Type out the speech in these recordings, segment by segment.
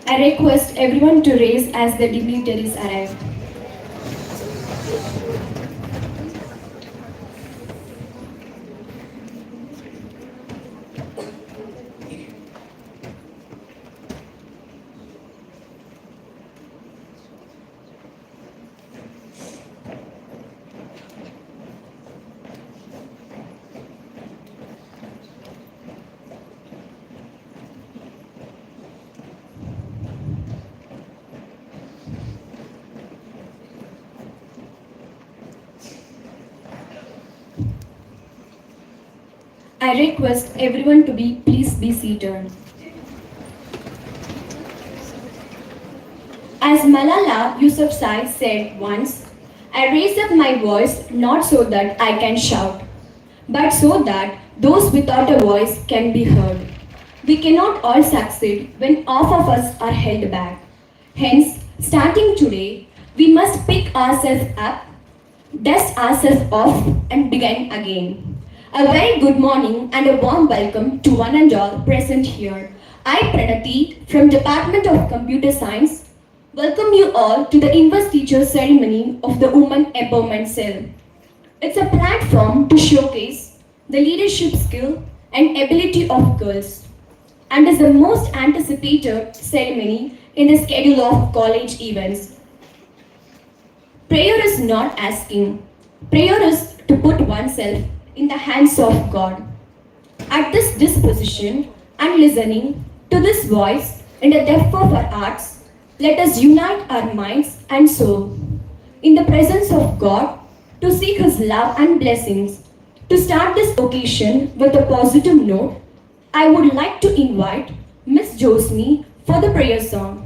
I request everyone to raise as the dignitaries arrive. I request everyone to please be seated. As Malala Yousafzai said once, I raise up my voice not so that I can shout, but so that those without a voice can be heard. We cannot all succeed when half of us are held back. Hence, starting today, we must pick ourselves up, dust ourselves off, and begin again. A very good morning and a warm welcome to one and all present here. I, Pranati, from Department of Computer Science, welcome you all to the Investiture ceremony of the Women Empowerment Cell. It's a platform to showcase the leadership skill and ability of girls and is the most anticipated ceremony in the schedule of college events. Prayer is not asking, prayer is to put oneself in the hands of God. At this disposition and listening to this voice in the depth of our hearts, let us unite our minds and soul in the presence of God to seek His love and blessings. To start this occasion with a positive note, I would like to invite Miss Josmi for the prayer song.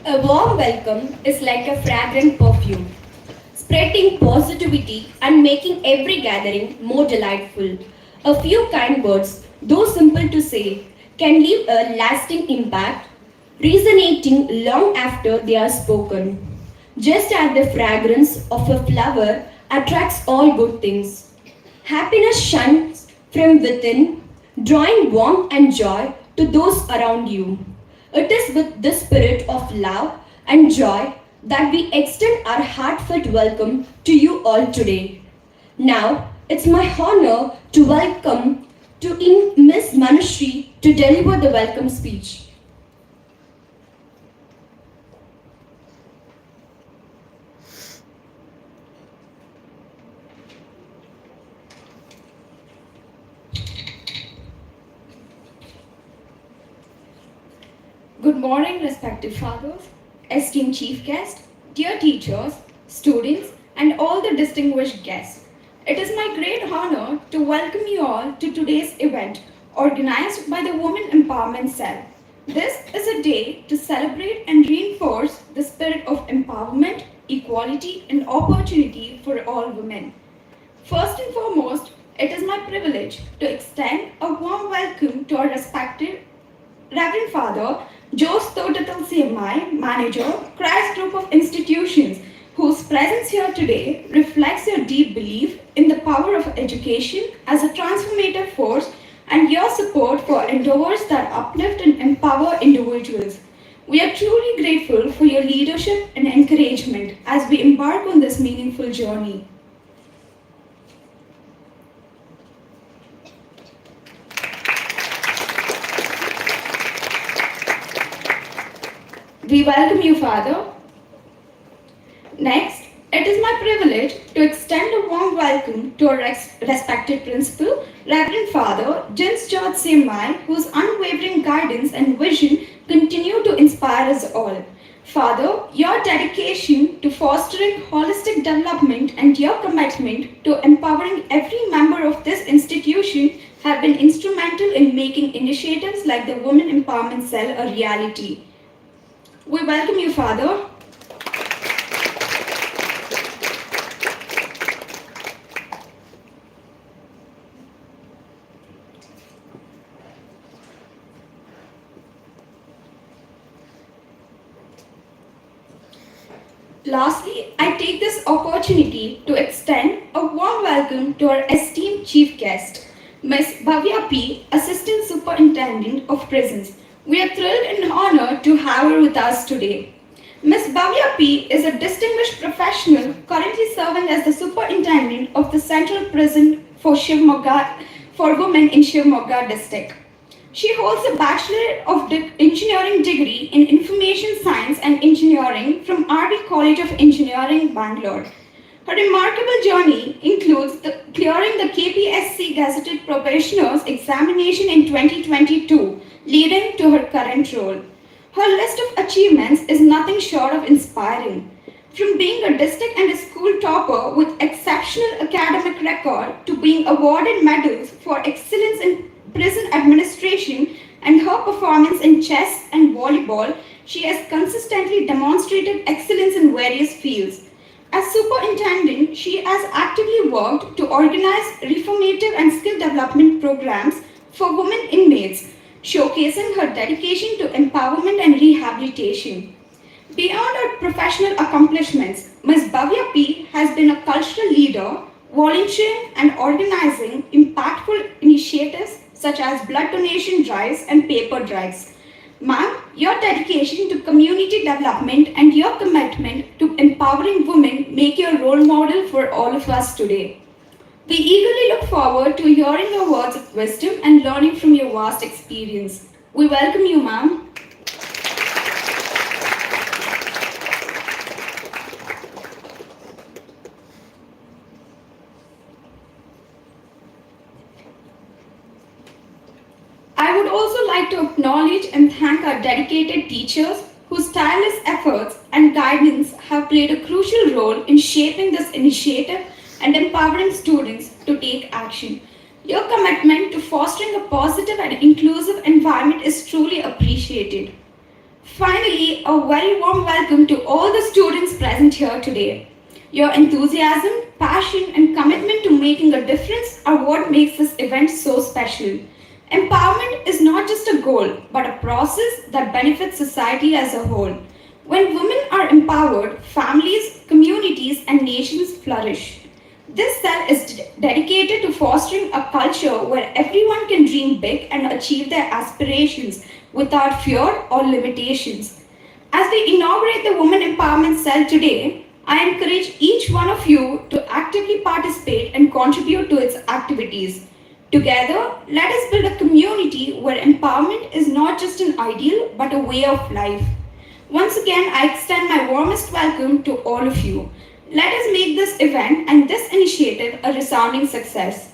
A warm welcome is like a fragrant perfume, spreading positivity and making every gathering more delightful. A few kind words, though simple to say, can leave a lasting impact, resonating long after they are spoken. Just as the fragrance of a flower attracts all good things, happiness shines from within, drawing warmth and joy to those around you. It is with this spirit of love and joy that we extend our heartfelt welcome to you all today. Now, it's my honor to welcome Miss Manushree to deliver the welcome speech. Good morning, respected fathers, esteemed chief guest, dear teachers, students, and all the distinguished guests. It is my great honor to welcome you all to today's event organized by the Women Empowerment Cell. This is a day to celebrate and reinforce the spirit of empowerment, equality, and opportunity for all women. First and foremost, it is my privilege to extend a warm welcome to our respected Reverend Father Jose Totatal CMI, Manager, Christ Group of Institutions, whose presence here today reflects your deep belief in the power of education as a transformative force and your support for endeavors that uplift and empower individuals. We are truly grateful for your leadership and encouragement as we embark on this meaningful journey. We welcome you, Father. Next, it is my privilege to extend a warm welcome to our respected principal, Reverend Father Jens George CMI, whose unwavering guidance and vision continue to inspire us all. Father, your dedication to fostering holistic development and your commitment to empowering every member of this institution have been instrumental in making initiatives like the Women Empowerment Cell a reality. We welcome you, Father. Lastly, I take this opportunity to extend a warm welcome to our esteemed chief guest, Ms. Bhavya P., Assistant Superintendent of Prisons. We are thrilled and honored to have her with us today. Ms. Bhavya P. is a distinguished professional currently serving as the Superintendent of the Central Prison for Women in Shivamogga District. She holds a Bachelor of Engineering degree in Information Science and Engineering from RD College of Engineering, Bangalore. Her remarkable journey includes clearing the KPSC Gazetted Probationers examination in 2022, leading to her current role. Her list of achievements is nothing short of inspiring. From being a district and a school topper with exceptional academic record to being awarded medals for excellence in prison administration and her performance in chess and volleyball, she has consistently demonstrated excellence in various fields. As superintendent, she has actively worked to organize reformative and skill development programs for women inmates, showcasing her dedication to empowerment and rehabilitation. Beyond her professional accomplishments, Ms. Bhavya P. has been a cultural leader, volunteering and organizing impactful initiatives such as blood donation drives and paper drives. Ma'am, your dedication to community development and your commitment to empowering women make you a role model for all of us today. We eagerly look forward to hearing your words of wisdom and learning from your vast experience. We welcome you, ma'am. I would also like to acknowledge and thank our dedicated teachers whose tireless efforts and guidance have played a crucial role in shaping this initiative and empowering students to take action. Your commitment to fostering a positive and inclusive environment is truly appreciated. Finally, a very warm welcome to all the students present here today. Your enthusiasm, passion, and commitment to making a difference are what makes this event so special. Empowerment is not just a goal, but a process that benefits society as a whole. When women are empowered, families, communities, and nations flourish. This cell is dedicated to fostering a culture where everyone can dream big and achieve their aspirations without fear or limitations. As we inaugurate the Women Empowerment Cell today, I encourage each one of you to actively participate and contribute to its activities. Together, let us build a community where empowerment is not just an ideal but a way of life. Once again, I extend my warmest welcome to all of you. Let us make this event and this initiative a resounding success.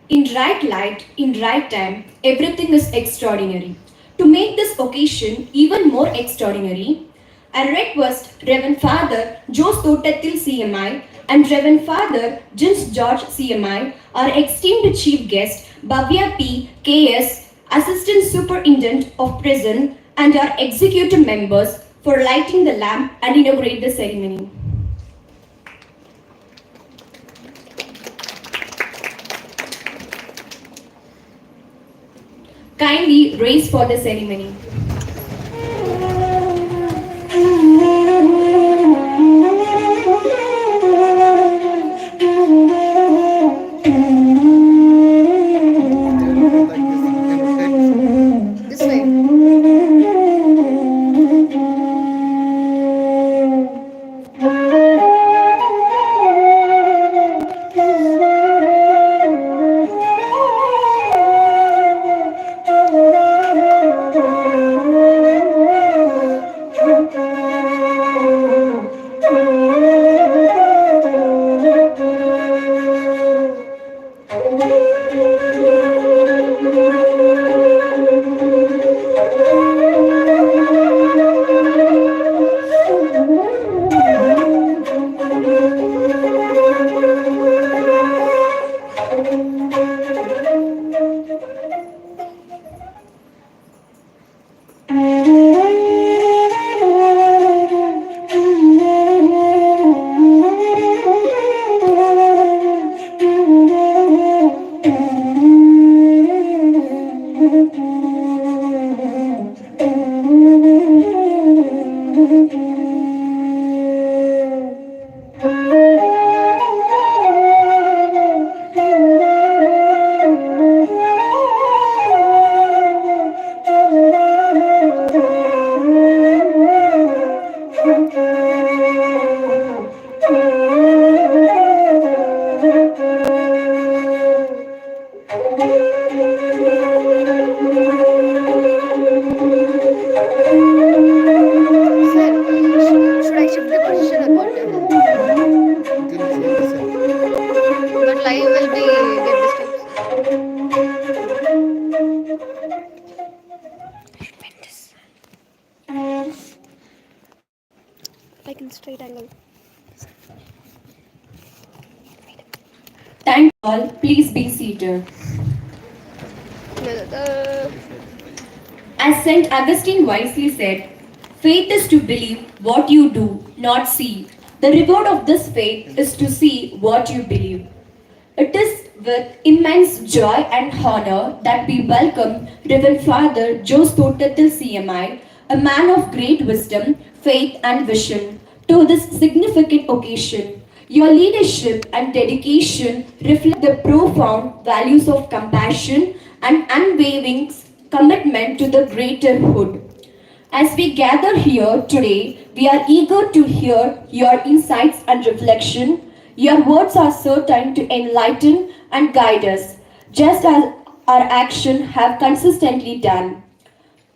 In right light, in right time, everything is extraordinary. To make this occasion even more extraordinary, I request Reverend Father Jose Totatil CMI and Reverend Father Jens George CMI, our esteemed chief guest, Bhavya P. KS, Assistant Superintendent of Prison, and our executive members for lighting the lamp and inaugurate the ceremony. Kindly raise for the ceremony. This way. Should I shift the position or what? But live will be get disturbed. Like in straight angle. Thank you all. Please be seated. As St. Augustine wisely said, faith is to believe what you do, not see. The reward of this faith is to see what you believe. It is with immense joy and honor that we welcome Reverend Father Jose Totatil CMI, a man of great wisdom, faith and vision, to this significant occasion. Your leadership and dedication reflect the profound values of compassion and unwavering commitment to the greater good. As we gather here today, we are eager to hear your insights and reflection. Your words are certain to enlighten and guide us, just as our actions have consistently done.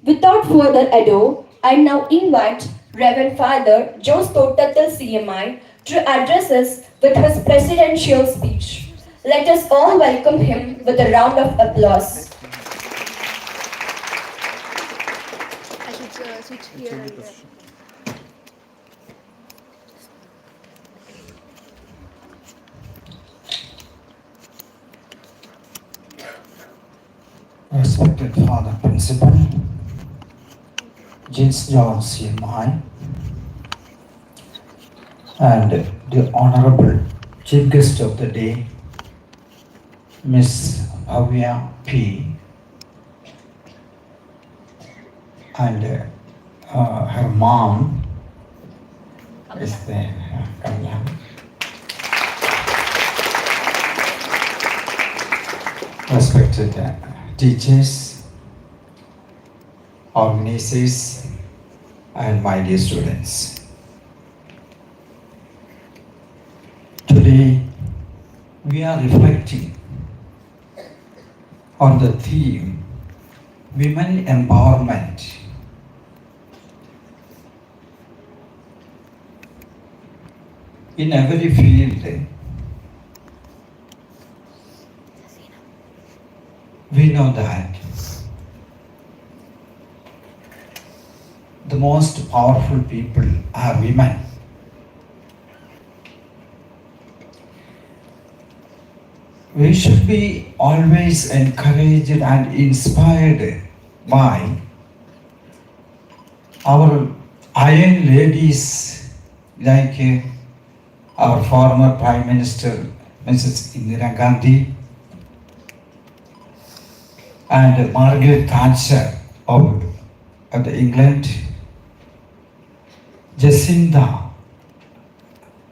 Without further ado, I now invite Reverend Father Jose Totatil CMI to address us with his presidential speech. Let us all welcome him with a round of applause. I should switch here and there. Respected Father Principal, James John CMI, and the Honorable Chief Guest of the Day, Miss Bhavya P. and her mom is there, Kamya. Respected teachers, organizers, and my dear students. Today, we are reflecting on the theme Women Empowerment. In every field, we know that the most powerful people are women. We should be always encouraged and inspired by our iron ladies like our former Prime Minister Mrs. Indira Gandhi and Margaret Thatcher of England, Jacinda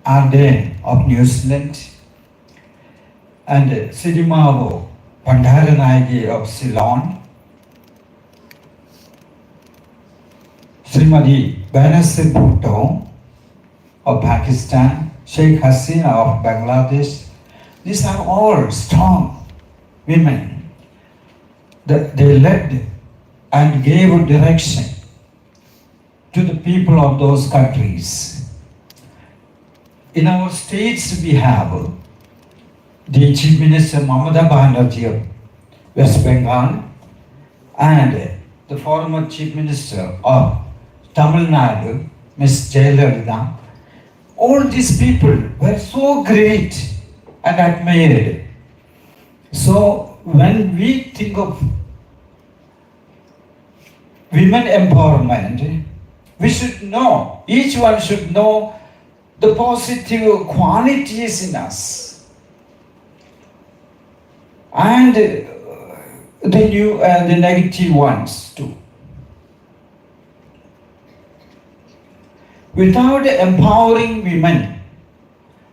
Ardern of New Zealand, and Sirimavo Bandaranayake of Ceylon, Srimati Benazir Bhutto of Pakistan, Sheikh Hasina of Bangladesh. These are all strong women. They led and gave direction to the people of those countries. In our states we have the Chief Minister Mamata Banerjee of West Bengal and the former Chief Minister of Tamil Nadu, Ms. Jayalalitha. All these people were so great and admired. So when we think of women empowerment, we should know, each one should know the positive qualities in us and the negative ones too. Without empowering women,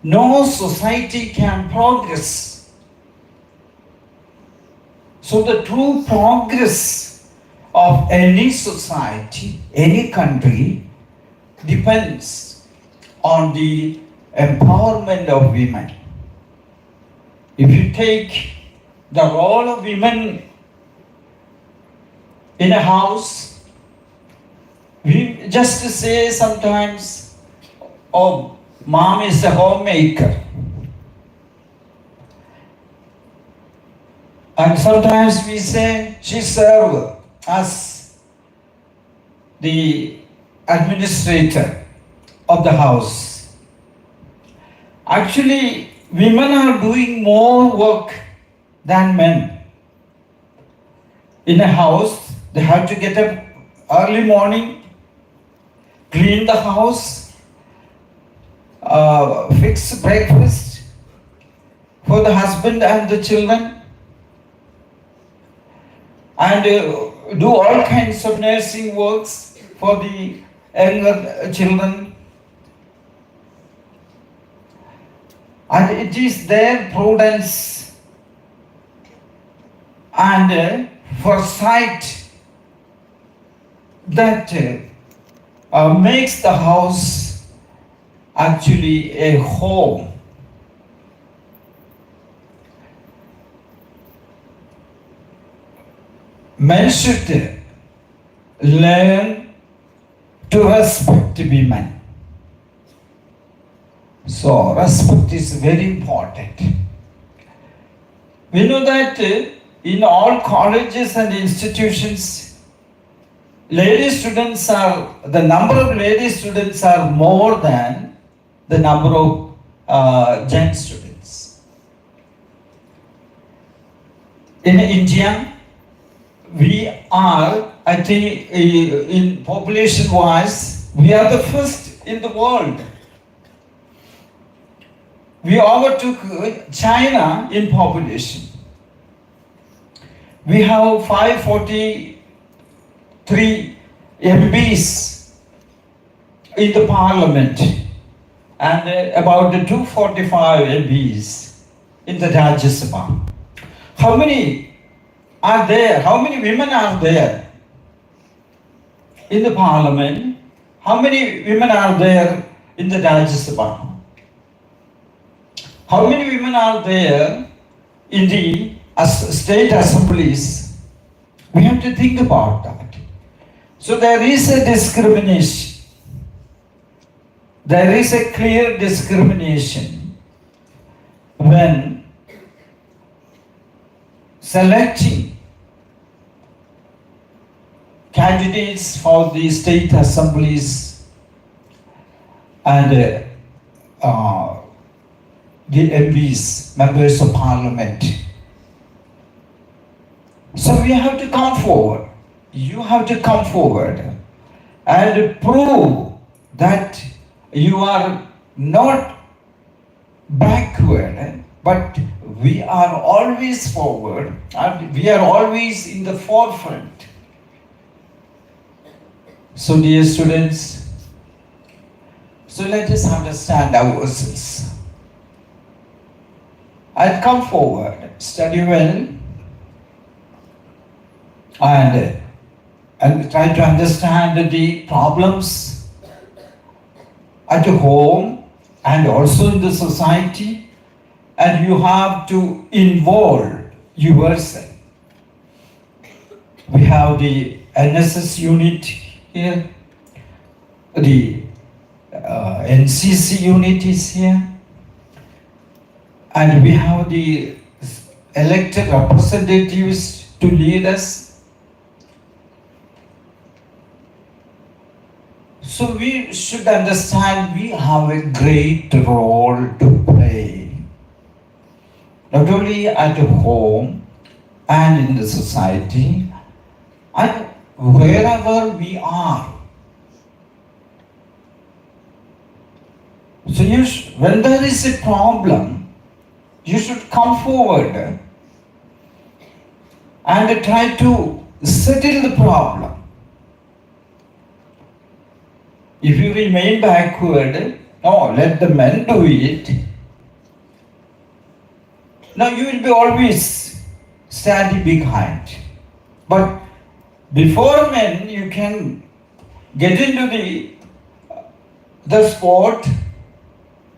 no society can progress. So the true progress of any society, any country, depends on the empowerment of women. If you take the role of women in a house, we just say sometimes, oh, mom is a homemaker. And sometimes we say she serves as the administrator of the house. Actually, women are doing more work than men. In a house, they have to get up early morning, clean the house, fix breakfast for the husband and the children, and do all kinds of nursing works for the younger children. And it is their prudence and foresight that makes the house actually a home. Men should learn to respect women. So respect is very important. We know that in all colleges and institutions, the number of lady students are more than the number of gen students. In India, we are, I think, in population wise, we are the first in the world. We overtook China in population. We have 543 MPs in the parliament and about 245 MPs in the Rajya Sabha. How many are there? How many women are there in the parliament? How many women are there in the Rajya Sabha? How many women are there in the state assemblies? We have to think about that. So there is a discrimination. There is a clear discrimination when selecting candidates for the state assemblies and the MPs, members of parliament. So we have to come forward. You have to come forward and prove that you are not backward, but we are always forward and we are always in the forefront. So, dear students, so let us understand ourselves and come forward, study well, and try to understand the problems at home and also in the society, and you have to involve yourself. We have the NSS unit here, the NCC unit is here, and we have the elected representatives to lead us. So we should understand we have a great role to play, not only at home and in the society and wherever we are. So when there is a problem, you should come forward and try to settle the problem. If you remain backward, no, let the men do it. Now you will be always standing behind. But before men, you can get into the sport,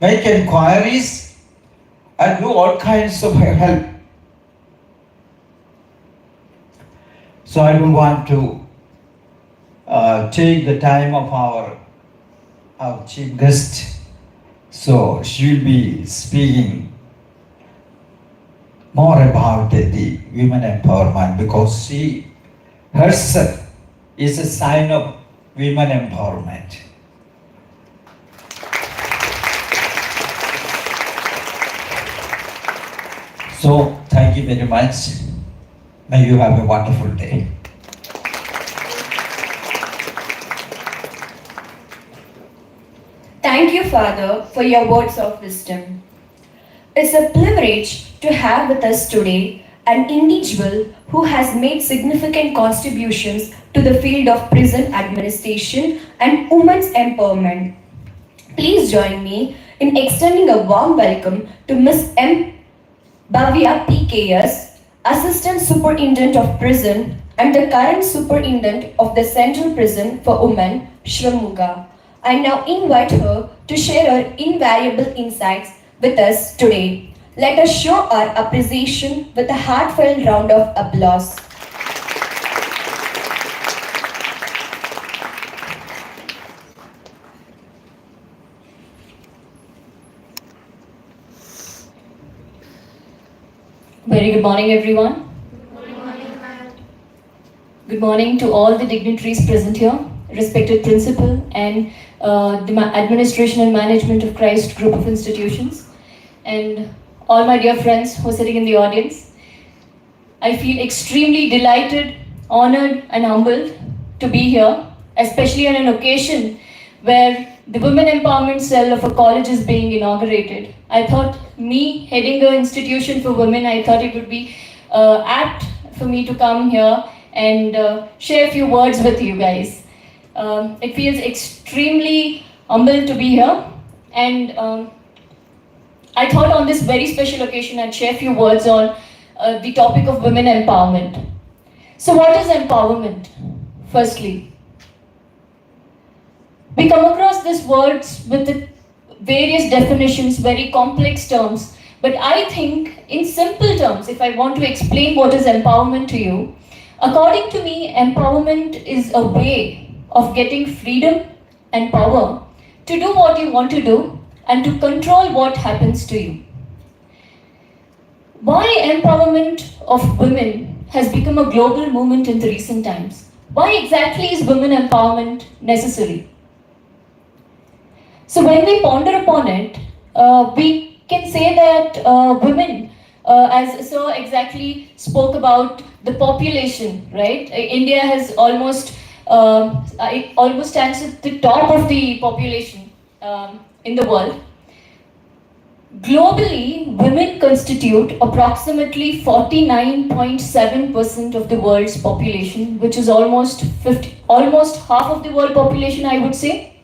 make inquiries, and do all kinds of help. So I don't want to take the time of our chief guest. So she will be speaking more about the women empowerment, because she herself is a sign of women empowerment. So thank you very much. May you have a wonderful day. Thank you, Father, for your words of wisdom. It's a privilege to have with us today an individual who has made significant contributions to the field of prison administration and women's empowerment. Please join me in extending a warm welcome to Ms. M. Bhavya PKS, Assistant Superintendent of Prison and the current Superintendent of the Central Prison for Women, Shrimuga. I now invite her to share her invaluable insights with us today. Let us show our appreciation with a heartfelt round of applause. Very good morning, everyone. Good morning, ma'am. Good morning to all the dignitaries present here, respected principal and the administration and management of Christ Group of Institutions, and all my dear friends who are sitting in the audience. I feel extremely delighted, honored and humbled to be here, especially on an occasion where the Women Empowerment Cell of a college is being inaugurated. I thought me heading an institution for women, I thought it would be apt for me to come here and share a few words with you guys. It feels extremely humble to be here, and I thought on this very special occasion I'd share a few words on the topic of women empowerment. So what is empowerment? Firstly, we come across these words with the various definitions, very complex terms, but I think in simple terms, if I want to explain what is empowerment to you, according to me, empowerment is a way of getting freedom and power to do what you want to do and to control what happens to you. Why empowerment of women has become a global movement in the recent times? Why exactly is women empowerment necessary? So when we ponder upon it, we can say that women, as Sir exactly spoke about the population, right? India has almost it almost stands at the top of the population in the world. Globally, women constitute approximately 49.7% of the world's population, which is almost half of the world population, I would say.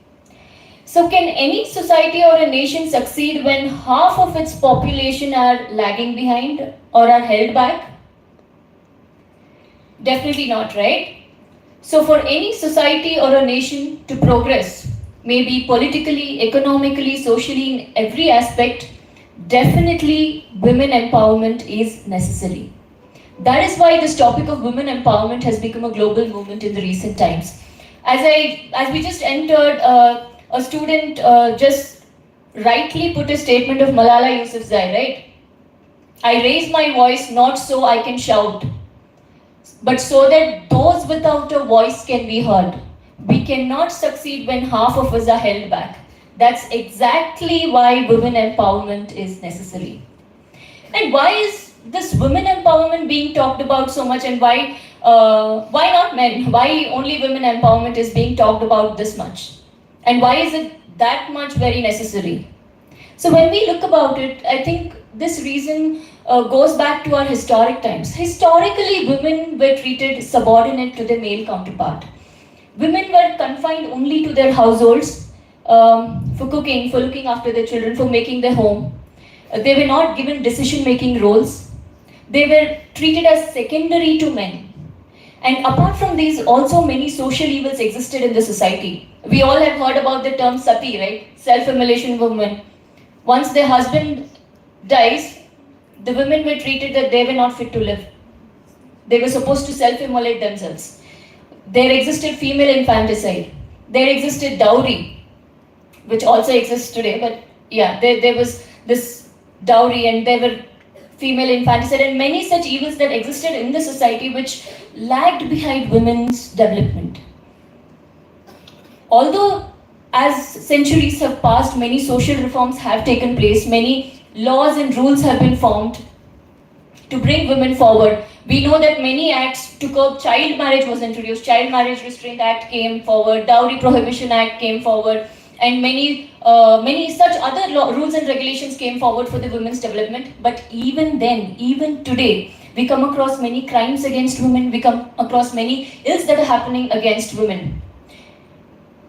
So can any society or a nation succeed when half of its population are lagging behind or are held back? Definitely not, right? So for any society or a nation to progress, maybe politically, economically, socially, in every aspect, definitely women empowerment is necessary. That is why this topic of women empowerment has become a global movement in the recent times. As we just entered, a student just rightly put a statement of Malala Yousafzai, right? I raise my voice not so I can shout, but so that those without a voice can be heard. We cannot succeed when half of us are held back. That's exactly why women empowerment is necessary. And why is this women empowerment being talked about so much, and why not men? Why only women empowerment is being talked about this much? And why is it that much very necessary? So when we look about it, I think this reason goes back to our historic times. Historically, women were treated subordinate to their male counterpart. Women were confined only to their households, for cooking, for looking after their children, for making their home. They were not given decision-making roles. They were treated as secondary to men. And apart from these, also many social evils existed in the society. We all have heard about the term sati, right? Self-immolation of women. Once their husband dies, the women were treated that they were not fit to live. They were supposed to self-immolate themselves. There existed female infanticide. There existed dowry, which also exists today, but yeah, there was this dowry, and there were female infanticide and many such evils that existed in the society which lagged behind women's development. Although as centuries have passed, many social reforms have taken place, many laws and rules have been formed to bring women forward. We know that many acts to curb child marriage was introduced. Child Marriage Restraint Act came forward, Dowry Prohibition Act came forward, and many such other rules and regulations came forward for the women's development. But even then, even today, we come across many crimes against women, we come across many ills that are happening against women.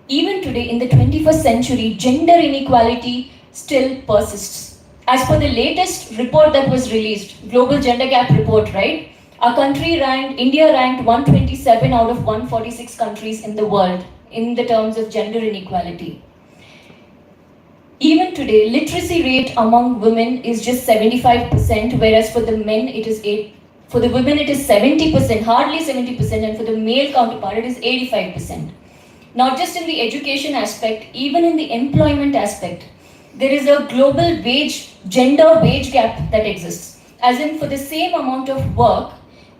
Even today, in the 21st century, gender inequality still persists. As per the latest report that was released, Global Gender Gap Report, right? India ranked 127 out of 146 countries in the world in the terms of gender inequality. Even today, literacy rate among women is just 75%, whereas for the men it is for the women it is 70%, hardly 70%, and for the male counterpart it is 85%. Not just in the education aspect, even in the employment aspect, there is a global gender wage gap that exists. As in, for the same amount of work,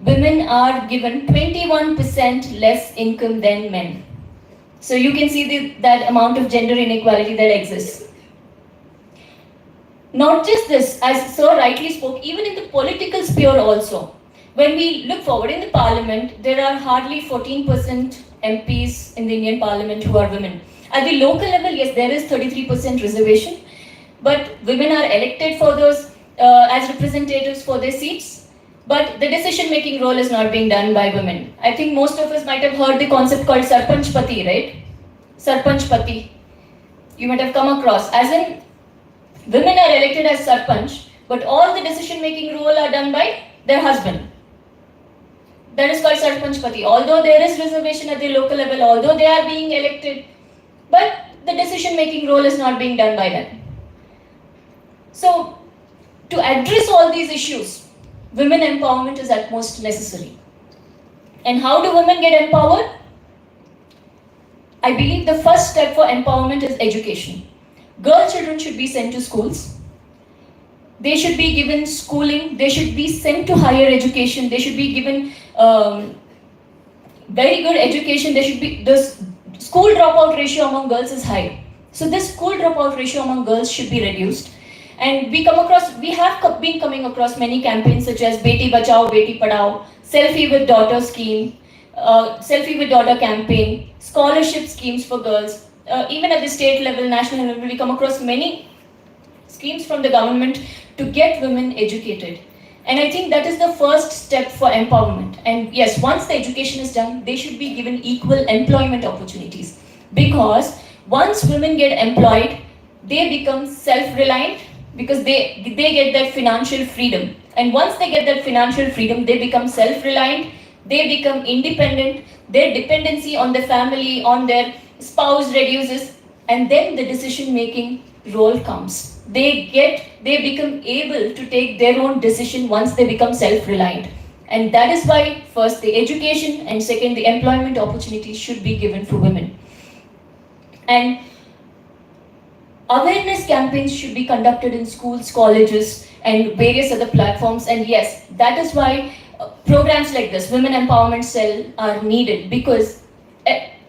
women are given 21% less income than men. So you can see that amount of gender inequality that exists. Not just this, as Sir rightly spoke, even in the political sphere also. When we look forward in the parliament, there are hardly 14% MPs in the Indian parliament who are women. At the local level, yes, there is 33% reservation, but women are elected for those as representatives for their seats, but the decision-making role is not being done by women. I think most of us might have heard the concept called Sarpanch Pati, right? Sarpanch Pati. You might have come across. As in, women are elected as Sarpanch, but all the decision-making role are done by their husband. That is called Sarpanch Pati. Although there is reservation at the local level, although they are being elected, but the decision-making role is not being done by them. So, to address all these issues, women empowerment is at most necessary. And how do women get empowered? I believe the first step for empowerment is education. Girl children should be sent to schools. They should be given schooling. They should be sent to higher education. They should be given very good education. The school dropout ratio among girls is high. So this school dropout ratio among girls should be reduced. And we have been coming across many campaigns such as Beti Bachao, Beti Padhao, Selfie with Daughter scheme, selfie with daughter campaign, scholarship schemes for girls. Even at the state level, national level, we come across many schemes from the government to get women educated. And I think that is the first step for empowerment. And yes, once the education is done, they should be given equal employment opportunities. Because once women get employed, they become self-reliant because they get that financial freedom. And once they get that financial freedom, they become self-reliant, they become independent, their dependency on the family, on their spouse reduces, and then the decision-making role comes. They become able to take their own decision once they become self-reliant. And that is why first the education and second the employment opportunities should be given for women. And awareness campaigns should be conducted in schools, colleges, and various other platforms. And yes, that is why programs like this, Women Empowerment Cell, are needed, because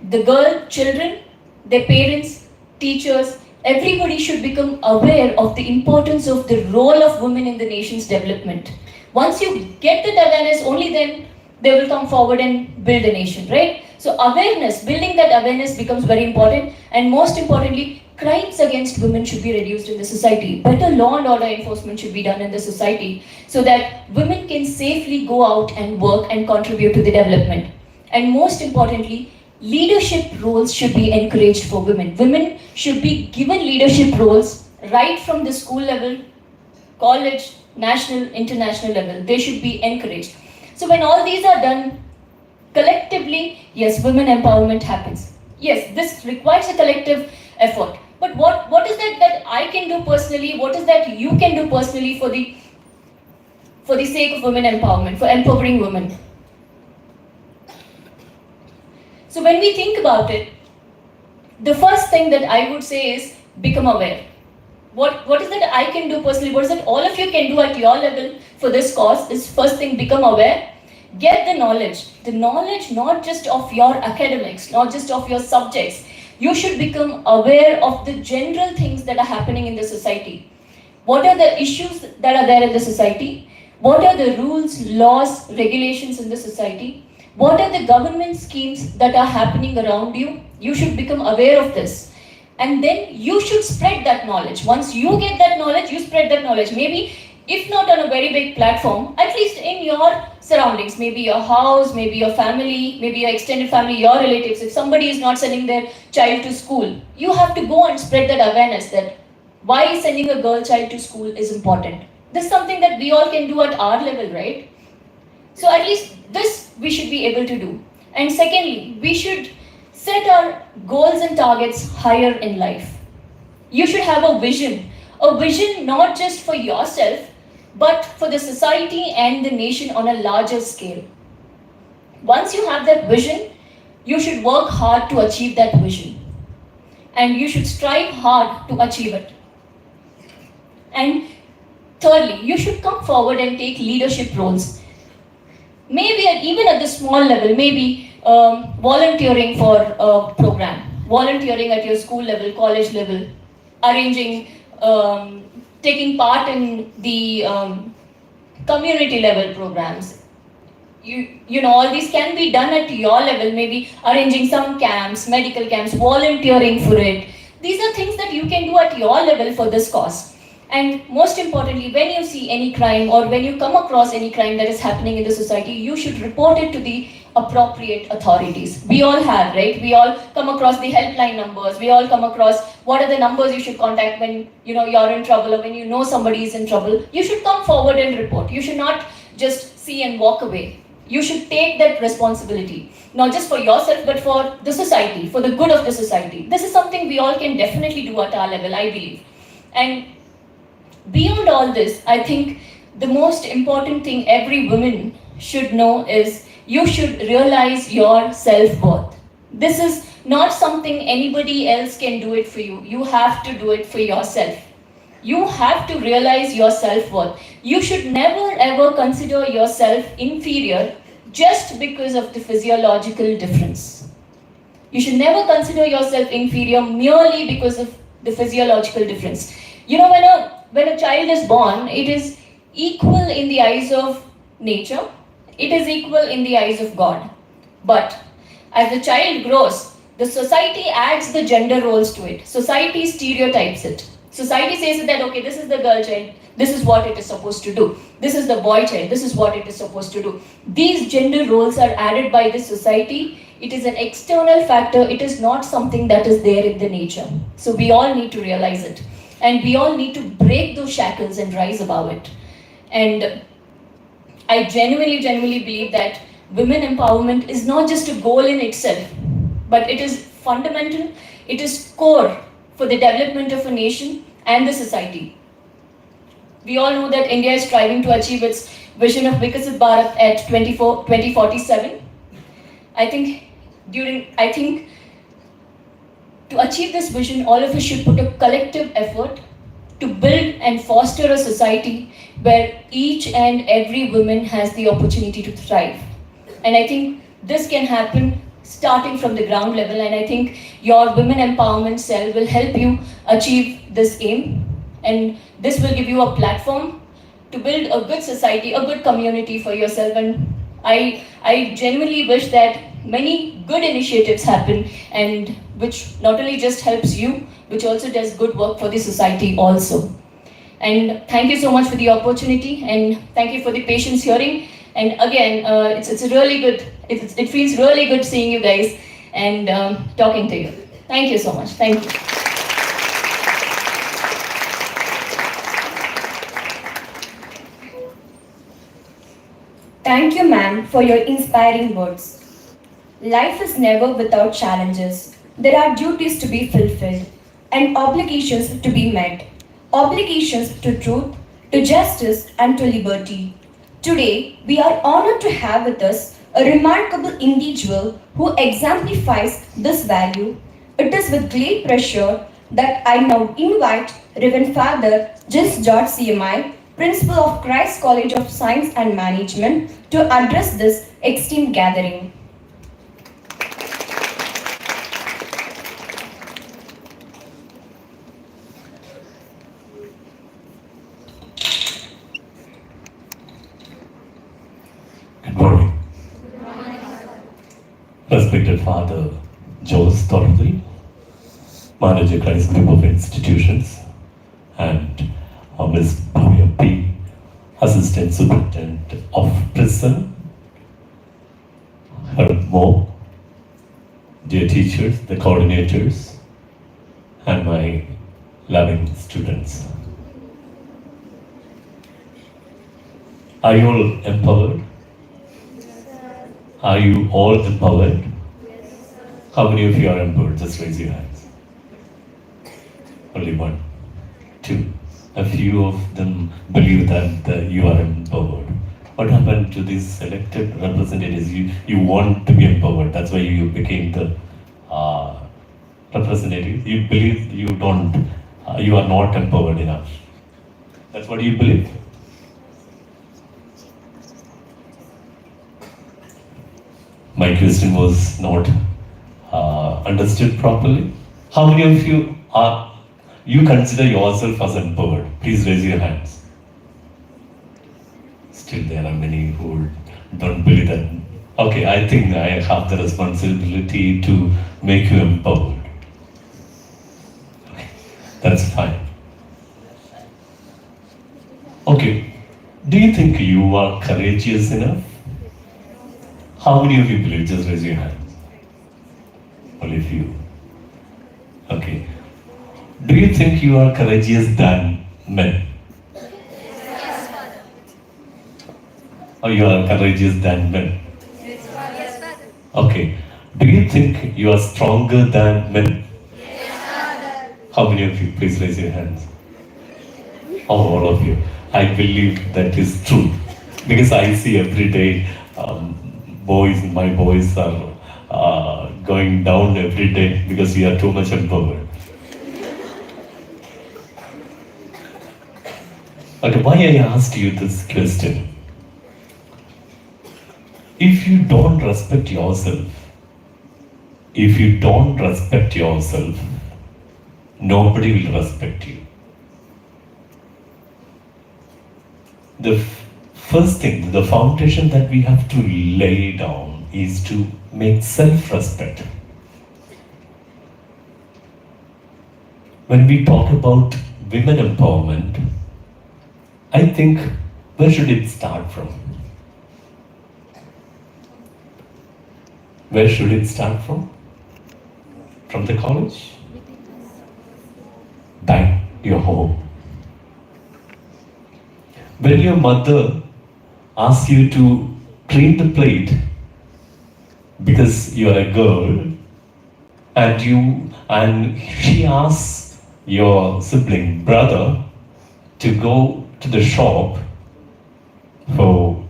the children, their parents, teachers, everybody should become aware of the importance of the role of women in the nation's development. Once you get that awareness, only then they will come forward and build a nation, right? So awareness, building that awareness becomes very important. And most importantly, crimes against women should be reduced in the society. Better law and order enforcement should be done in the society so that women can safely go out and work and contribute to the development. And most importantly, leadership roles should be encouraged for women. Women should be given leadership roles right from the school level, college, national, international level. They should be encouraged. So when all these are done collectively, yes, women empowerment happens. Yes, this requires a collective effort. But what is that I can do personally? What is that you can do personally for the sake of women empowerment, for empowering women? So when we think about it, the first thing that I would say is become aware. What is that I can do personally? What is that all of you can do at your level for this cause? Is first thing, become aware. Get the knowledge not just of your academics, not just of your subjects. You should become aware of the general things that are happening in the society. What are the issues that are there in the society? What are the rules, laws, regulations in the society? What are the government schemes that are happening around you? You should become aware of this. And then you should spread that knowledge. Once you get that knowledge, you spread that knowledge. Maybe, if not on a very big platform, at least in your surroundings, maybe your house, maybe your family, maybe your extended family, your relatives. If somebody is not sending their child to school, you have to go and spread that awareness that why sending a girl child to school is important. This is something that we all can do at our level, right? So at least this we should be able to do. And secondly, we should set our goals and targets higher in life. You should have a vision not just for yourself, but for the society and the nation on a larger scale. Once you have that vision, you should work hard to achieve that vision. And you should strive hard to achieve it. And thirdly, you should come forward and take leadership roles. Maybe even at the small level, maybe volunteering for a program, volunteering at your school level, college level, arranging, taking part in the community level programs. You know, all these can be done at your level, maybe arranging some camps, medical camps, volunteering for it. These are things that you can do at your level for this cause. And most importantly, when you see any crime or when you come across any crime that is happening in the society, you should report it to the appropriate authorities. We all have, right? We all come across the helpline numbers. We all come across what are the numbers you should contact when you're in trouble or when you know somebody is in trouble. You should come forward and report. You should not just see and walk away. You should take that responsibility, not just for yourself, but for the society, for the good of the society. This is something we all can definitely do at our level, I believe. And beyond all this, I think the most important thing every woman should know is you should realize your self-worth. This is not something anybody else can do it for you. You have to do it for yourself. You have to realize your self-worth. You should never ever consider yourself inferior just because of the physiological difference. You should never consider yourself inferior merely because of the physiological difference. You know, when a child is born, it is equal in the eyes of nature. It is equal in the eyes of God. But as the child grows, the society adds the gender roles to it. Society stereotypes it. Society says that, okay, this is the girl child, this is what it is supposed to do. This is the boy child, this is what it is supposed to do. These gender roles are added by the society. It is an external factor, it is not something that is there in the nature. So we all need to realize it. And we all need to break those shackles and rise above it. And I genuinely believe that women empowerment is not just a goal in itself, but it is fundamental, it is core for the development of a nation and the society. We all know that India is striving to achieve its vision of Viksit Bharat at 2047. I think to achieve this vision, all of us should put a collective effort to build and foster a society where each and every woman has the opportunity to thrive. And I think this can happen starting from the ground level, and I think your women empowerment cell will help you achieve this aim, and this will give you a platform to build a good society, a good community for yourself. And I genuinely wish that many good initiatives happen, and which not only just helps you, which also does good work for the society also. And thank you so much for the opportunity, and thank you for the patience hearing. And again, it's really good. It feels really good seeing you guys and talking to you. Thank you so much. Thank you. Thank you, ma'am, for your inspiring words. Life is never without challenges. There are duties to be fulfilled and obligations to be met. Obligations to truth, to justice, and to liberty. Today, we are honored to have with us a remarkable individual who exemplifies this value. It is with great pleasure that I now invite Reverend Father Jis George CMI, Principal of Christ College of Science and Management, to address this esteemed gathering. Good morning. Respected Father Jose Thornley, Manager Christ Group of Institutions, and Ms. Bhavya P, Assistant Superintendent of Prison, her mom, dear teachers, the coordinators, and my loving students. Are you all empowered? Are you all empowered? How many of you are empowered? Just raise your hands. Only one, two. A few of them believe that you are empowered. What happened to these elected representatives? You want to be empowered. That's why you became the representative. You believe you don't. You are not empowered enough. That's what you believe. My question was not understood properly. How many of you consider yourself as empowered? Please raise your hands. Still there are many who don't believe that. Okay, I think I have the responsibility to make you empowered. Okay, that's fine. Okay, do you think you are courageous enough? How many of you believe? Just raise your hands. Only few. Okay. Do you think you are courageous than men? Yes, Father. Or you are courageous than men? Yes, Father. Okay. Do you think you are stronger than men? Yes, Father. How many of you? Please raise your hands. Oh, all of you. I believe that is true. Because I see every day my boys are going down every day because we are too much empowered. Okay, why I asked you this question? If you don't respect yourself, nobody will respect you. The first thing, the foundation that we have to lay down is to make self-respect. When we talk about women empowerment, I think, where should it start from? Where should it start from? From the college? Back your home. When your mother asks you to clean the plate because you're a girl, and she asks your sibling brother to go to the shop for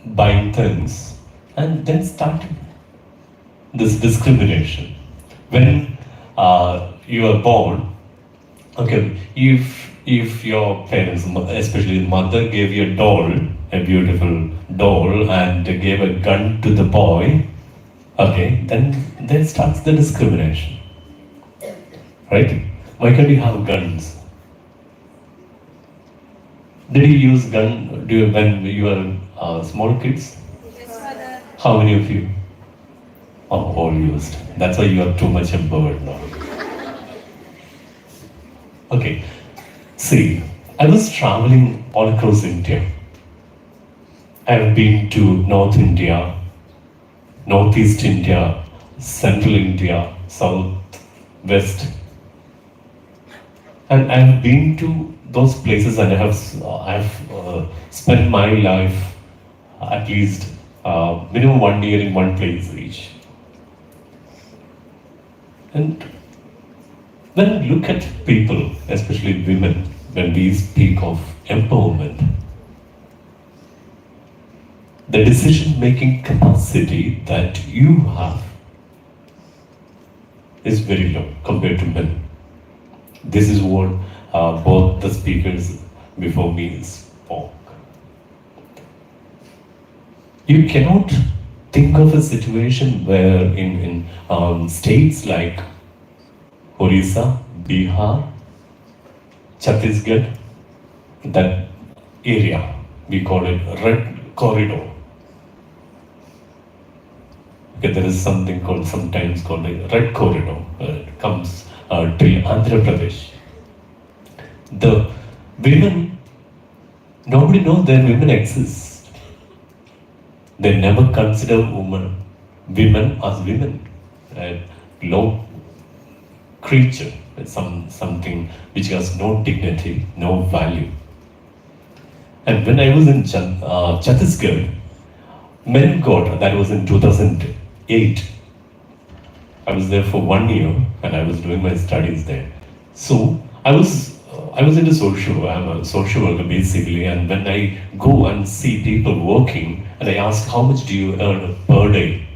buying things, and then start this discrimination. When you are born, okay, if your parents, especially mother, gave you a doll, a beautiful doll, and gave a gun to the boy, okay, then starts the discrimination, right? Why can't you have guns? Did you use gun when you were small kids? Yes, Father. How many of you? Oh, all used. That's why you are too much empowered now. Okay. See, I was traveling all across India. I have been to North India, Northeast India, Central India, South, West. And I have been to those places, and I have spent my life at least minimum 1 year in one place each. And when I look at people, especially women, when we speak of empowerment, the decision-making capacity that you have is very low compared to men. This is what both the speakers before me spoke. You cannot think of a situation where in states like Orissa, Bihar, Chhattisgarh, that area, we call it Red Corridor. Okay, there is something sometimes called a Red Corridor. It comes till Andhra Pradesh. The women, nobody knows that women exist. They never consider women as women, right? Low creature, something which has no dignity, no value. And when I was in Chhattisgarh, men got, that was in 2008. I was there for 1 year and I was doing my studies there. So I was into social, I'm a social worker basically, and when I go and see people working and I ask how much do you earn per day,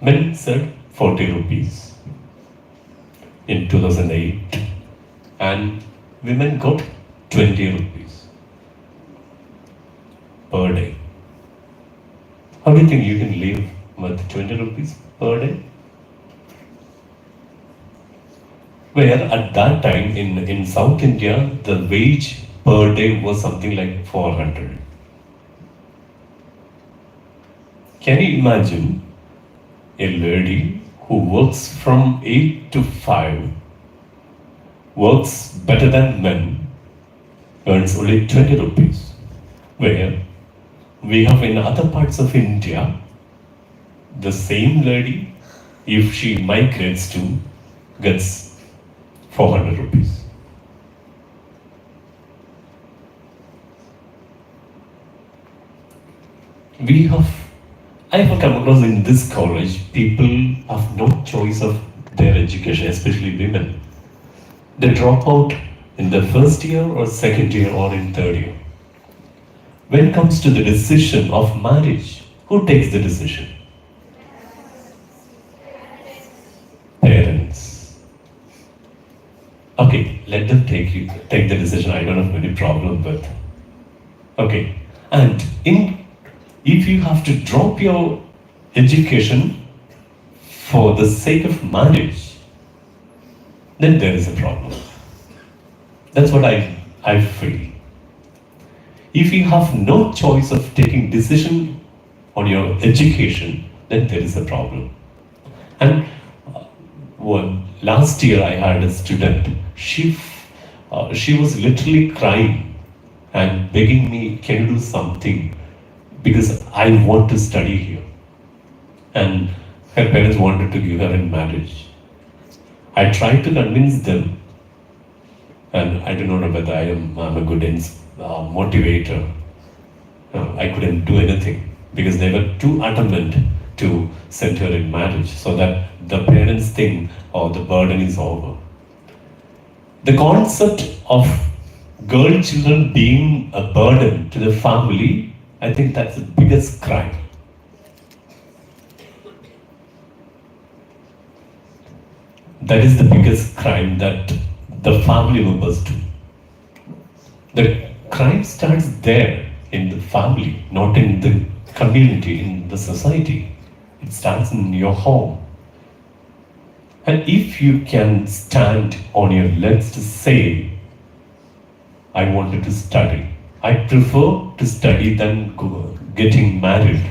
men said 40 rupees in 2008 and women got 20 rupees per day. How do you think you can live with 20 rupees per day? Where at that time in South India, the wage per day was something like 400. Can you imagine a lady who works from 8 to 5, works better than men, earns only 20 rupees, where we have in other parts of India, the same lady, if she migrates to, gets 400 rupees. I have come across in this college, people have no choice of their education, especially women. They drop out in the first year or second year or in third year. When it comes to the decision of marriage, who takes the decision? Parents. Okay, let them take the decision. I don't have any problem with. Okay, and if you have to drop your education for the sake of marriage, then there is a problem. That's what I feel. If you have no choice of taking decision on your education then there is a problem. And last year I had a student, she was literally crying and begging me, can you do something? Because I want to study here. And her parents wanted to give her in marriage. I tried to convince them, and I do not know whether I'm a good motivator. I couldn't do anything because they were too adamant to send her in marriage so that the parents think, oh, the burden is over. The concept of girl children being a burden to the family, I think that's the biggest crime. That is the biggest crime that the family members do. The crime starts there in the family, not in the community, in the society. It starts in your home. And if you can stand on your legs to say, I wanted to study, I prefer to study than getting married,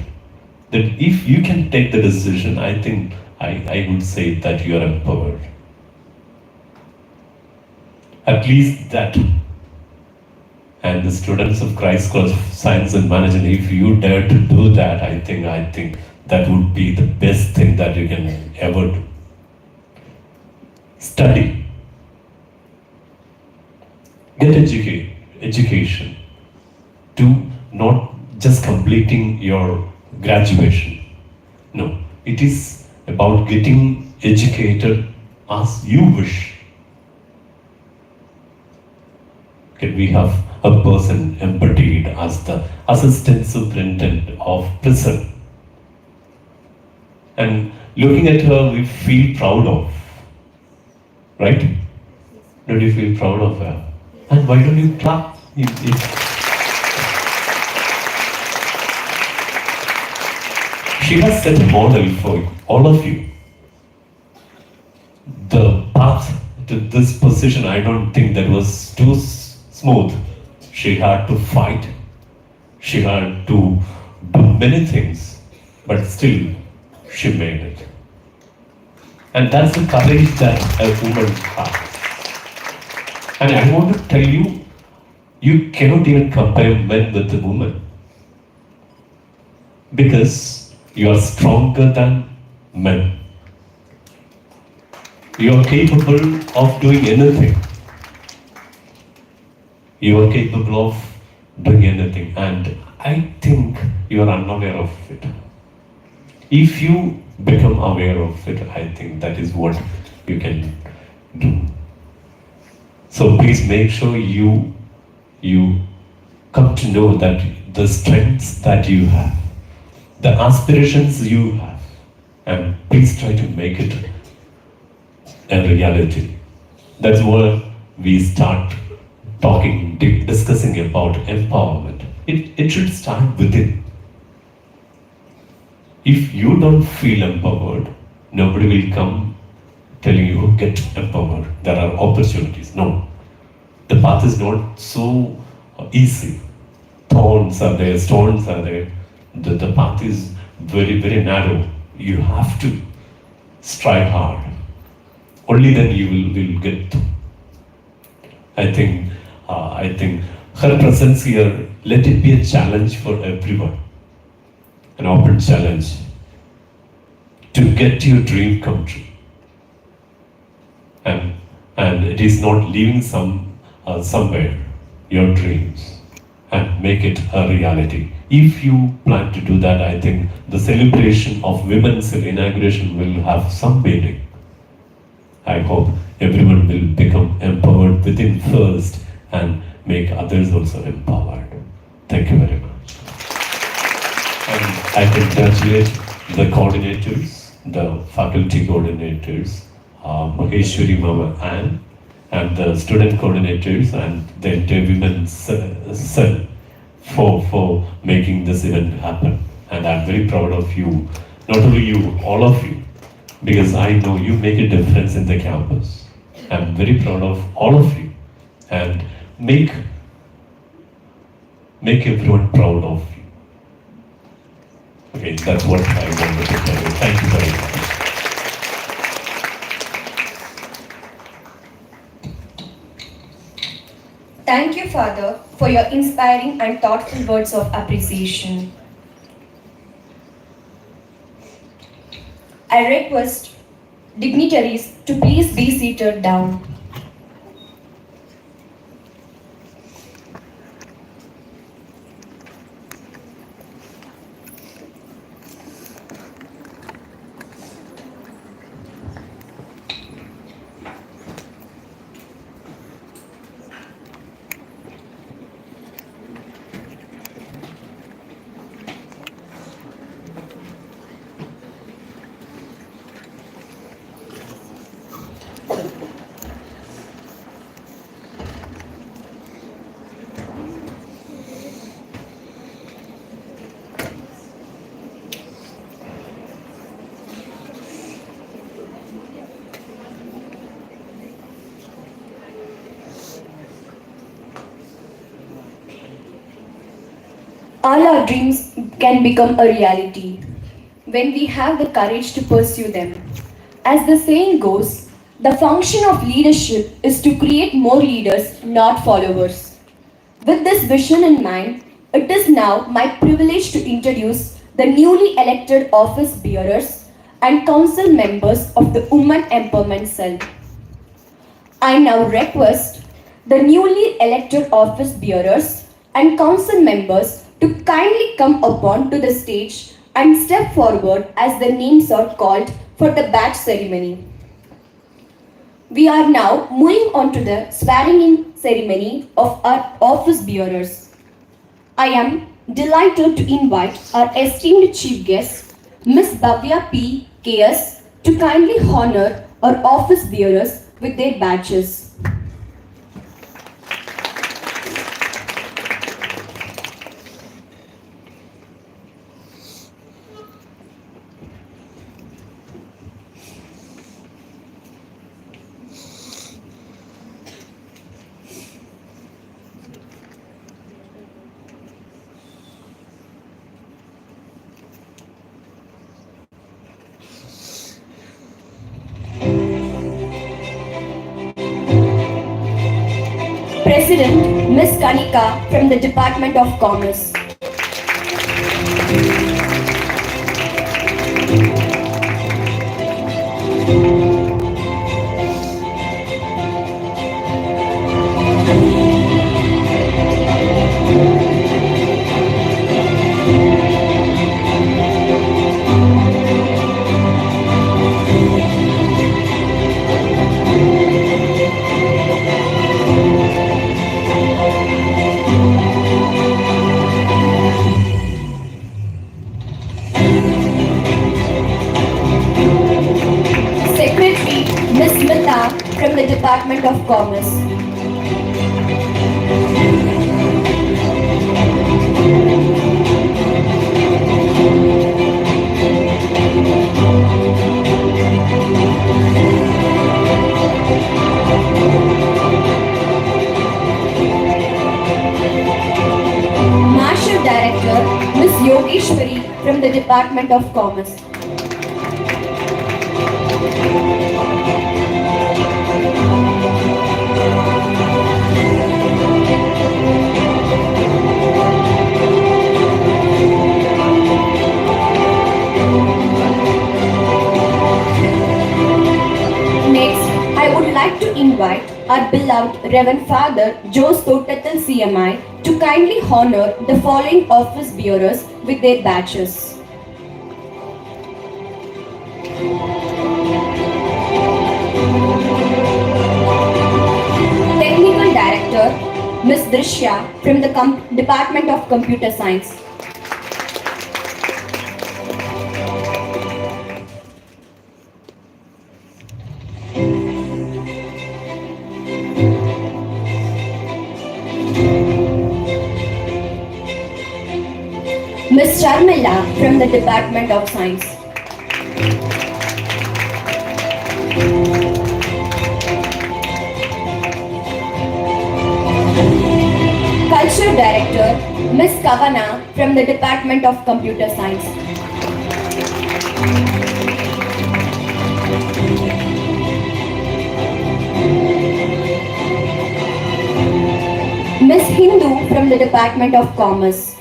then if you can take the decision, I think I would say that you are empowered. At least that. And the students of Christ College of Science and Management, if you dare to do that, I think that would be the best thing that you can ever do. Study. Get education. Do not just completing your graduation. No, it is about getting educated as you wish. Okay, we have a person embodied as the assistant superintendent of prison. And looking at her, we feel proud of. Right? Don't you feel proud of her? And why don't you clap? She has set a model for all of you. The path to this position, I don't think that was too smooth. She had to fight. She had to do many things, but still she made it. And that's the courage that a woman has. And I want to tell you, you cannot even compare men with the woman. Because you are stronger than men. You are capable of doing anything. You are capable of doing anything. And I think you are unaware of it. If you become aware of it, I think that is what you can do. So please make sure you come to know that the strengths that you have, the aspirations you have, and please try to make it a reality. That's where we start talking, discussing about empowerment. It should start within. If you don't feel empowered, nobody will come telling you, get empowered. There are opportunities. No. The path is not so easy. Thorns are there, stones are there. The path is very, very narrow. You have to strive hard. Only then you will get through. I think her presence here, let it be a challenge for everyone. An open challenge to get your dream come true. And it is not leaving somewhere your dreams and make it a reality. If you plan to do that, I think the celebration of women's inauguration will have some meaning. I hope everyone will become empowered within first and make others also empowered. Thank you very much. And I congratulate the coordinators, the faculty coordinators, Maheshwari Mama Ann, and the student coordinators and the entire women's cell for making this event happen. And I'm very proud of you, not only you, all of you, because I know you make a difference in the campus. I'm very proud of all of you, and make everyone proud of you. Okay, that's what I wanted to tell you. Thank you very much. Thank you, Father, for your inspiring and thoughtful words of appreciation. I request dignitaries to please be seated down. All our dreams can become a reality when we have the courage to pursue them. As the saying goes, the function of leadership is to create more leaders, not followers. With this vision in mind, it is now my privilege to introduce the newly elected office bearers and council members of the Women Empowerment Cell. I now request the newly elected office bearers and council members to kindly come upon to the stage and step forward as the names are called for the badge ceremony. We are now moving on to the swearing-in ceremony of our office bearers. I am delighted to invite our esteemed chief guest, Ms. Bhavya P. KS, to kindly honor our office bearers with their badges. President, Ms. Kanika from the Department of Commerce. Secretary, Ms. Smita from the Department of Commerce. Marshal Director, Ms. Yogeshwari from the Department of Commerce. Next, I would like to invite our beloved Reverend Father Jose Totatal CMI to kindly honor the following office bearers with their badges. Technical Director, Ms. Drishya from the Department of Computer Science. Ms. Sharmila from the Department of Science. Culture Director, Ms. Kavana from the Department of Computer Science. Hindu from the Department of Commerce.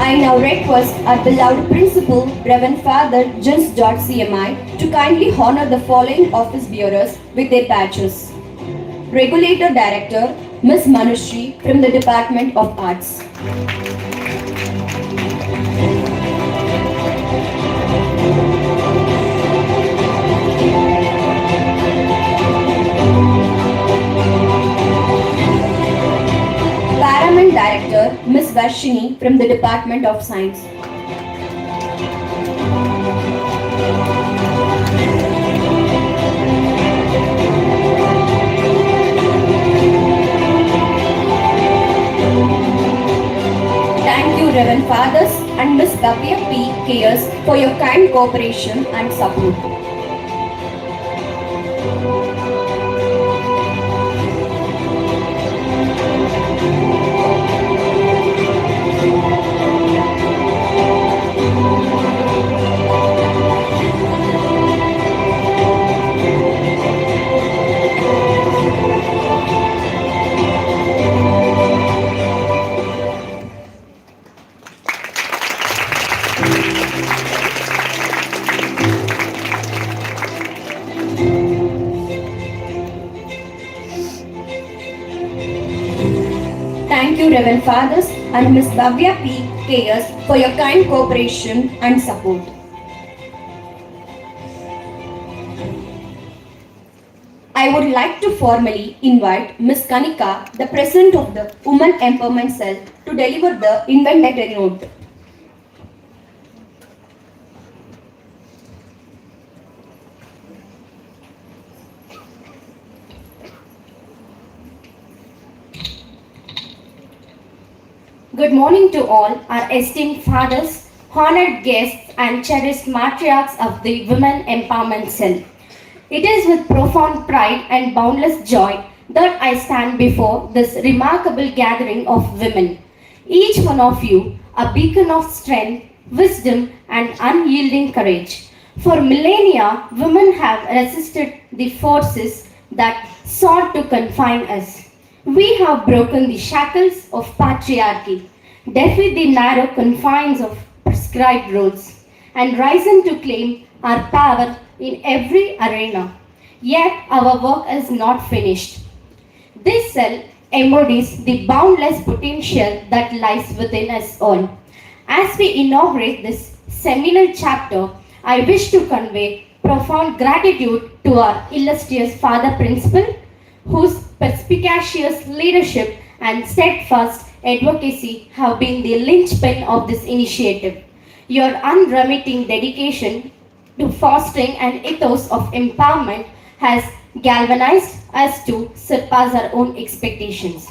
I now request our beloved Principal, Reverend Father Jins.CMI, to kindly honor the following office bearers with their badges. Regulator Director, Ms. Manushri from the Department of Arts. Paramount Director, Ms. Varshini from the Department of Science. Thank you, Reverend Fathers and Ms. Bhavya P. Kayers for your kind cooperation and support. Thank you, Reverend Fathers and Ms. Bhavya P. Kayers for your kind cooperation and support. I would like to formally invite Ms. Kanika, the President of the Women Empowerment Cell, to deliver the inventory note. Good morning to all our esteemed fathers, honored guests and cherished matriarchs of the Women Empowerment Cell. It is with profound pride and boundless joy that I stand before this remarkable gathering of women. Each one of you a beacon of strength, wisdom and unyielding courage. For millennia, women have resisted the forces that sought to confine us. We have broken the shackles of patriarchy, defied the narrow confines of prescribed roles, and risen to claim our power in every arena. Yet our work is not finished. This cell embodies the boundless potential that lies within us all. As we inaugurate this seminal chapter, I wish to convey profound gratitude to our illustrious Father Principal, whose perspicacious leadership and steadfast advocacy have been the linchpin of this initiative. Your unremitting dedication to fostering an ethos of empowerment has galvanized us to surpass our own expectations.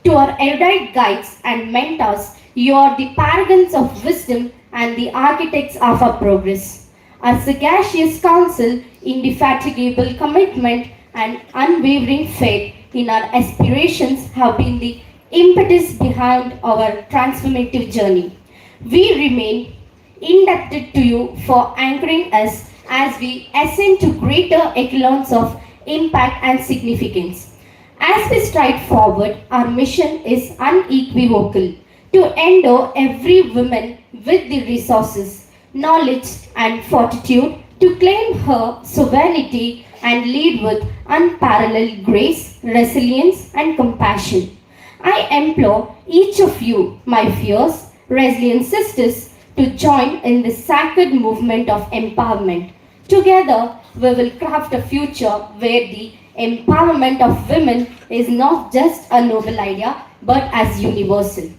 To our erudite guides and mentors, you are the paragons of wisdom and the architects of our progress. Our sagacious counsel, indefatigable commitment, and unwavering faith in our aspirations have been the impetus behind our transformative journey. We remain indebted to you for anchoring us as we ascend to greater echelons of impact and significance. As we stride forward, our mission is unequivocal to endow every woman with the resources, knowledge, and fortitude to claim her sovereignty and lead with unparalleled grace, resilience, and compassion. I implore each of you, my fierce, resilient sisters, to join in this sacred movement of empowerment. Together, we will craft a future where the empowerment of women is not just a noble idea, but as universal.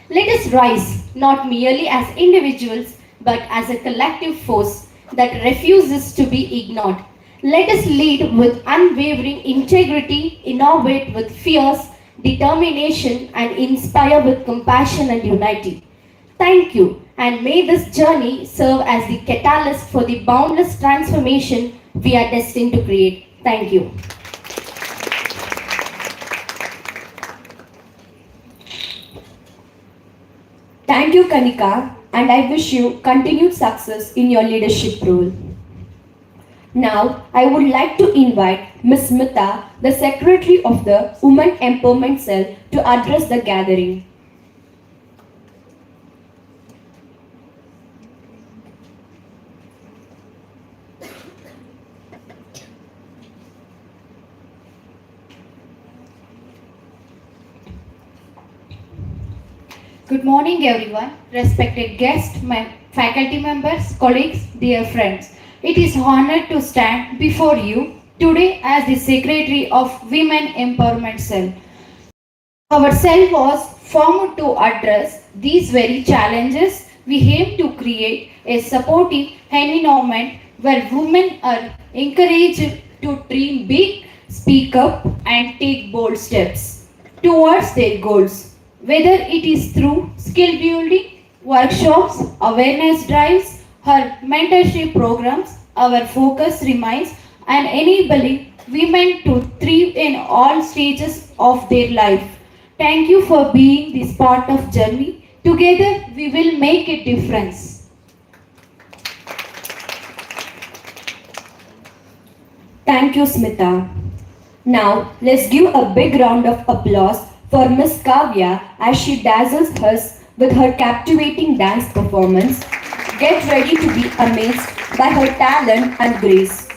Let us rise, not merely as individuals, but as a collective force that refuses to be ignored. Let us lead with unwavering integrity, innovate with fierce determination, and inspire with compassion and unity. Thank you, and may this journey serve as the catalyst for the boundless transformation we are destined to create. Thank you. Thank you, Kanika, and I wish you continued success in your leadership role. Now, I would like to invite Ms. Smita, the Secretary of the Women Empowerment Cell, to address the gathering. Good morning, everyone. Respected guests, faculty members, colleagues, dear friends. It is honor to stand before you today as the Secretary of Women Empowerment Cell. Our cell was formed to address these very challenges. We aim to create a supportive environment where women are encouraged to dream big, speak up, and take bold steps towards their goals. Whether it is through skill building, workshops, awareness drives, or mentorship programs, our focus remains on enabling women to thrive in all stages of their life. Thank you for being this part of journey. Together we will make a difference. Thank you, Smita. Now, let's give a big round of applause for Miss Kavya as she dazzles us with her captivating dance performance. Get ready to be amazed by her talent and grace.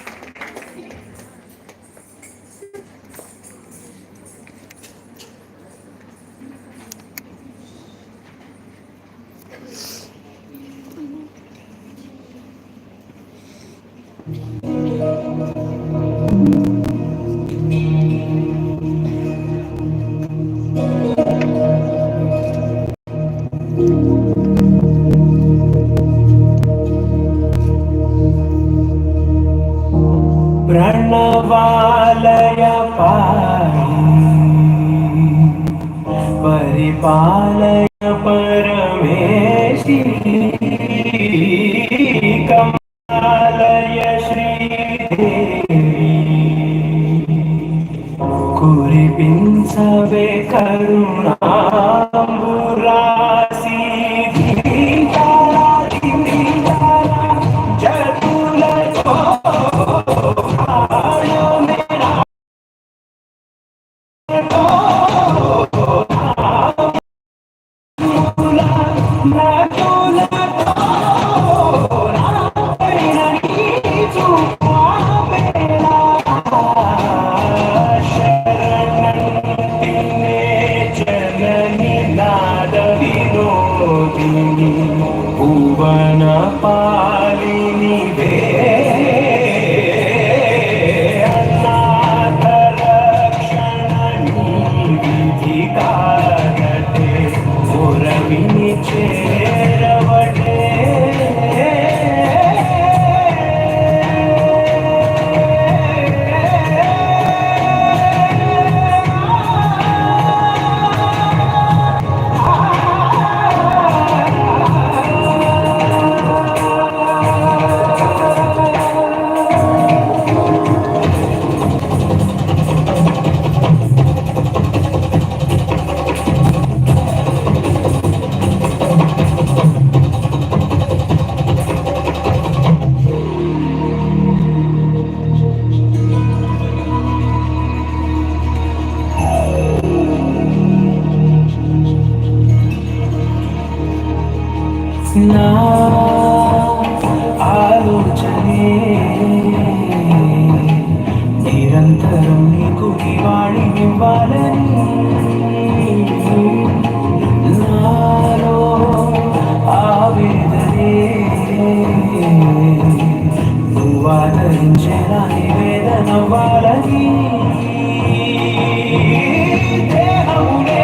प्रणवालय पाहि परिपालय परमेशि कमलालय श्रीदेवी कुरिपिंसवे करुणाम्बुरासि धीतारा धीतारा जतुल भुवन पालिनी वे अनाथ रक्षणी विधि कारते मुरविनी चेरवटे ना आलोचने निरंतरं नीకు దివాళి ఇవ్వాలని నాలో ఆవేదనే నువ్వు ఆదరించేలా నివేదన అవ్వాలని దేహమునే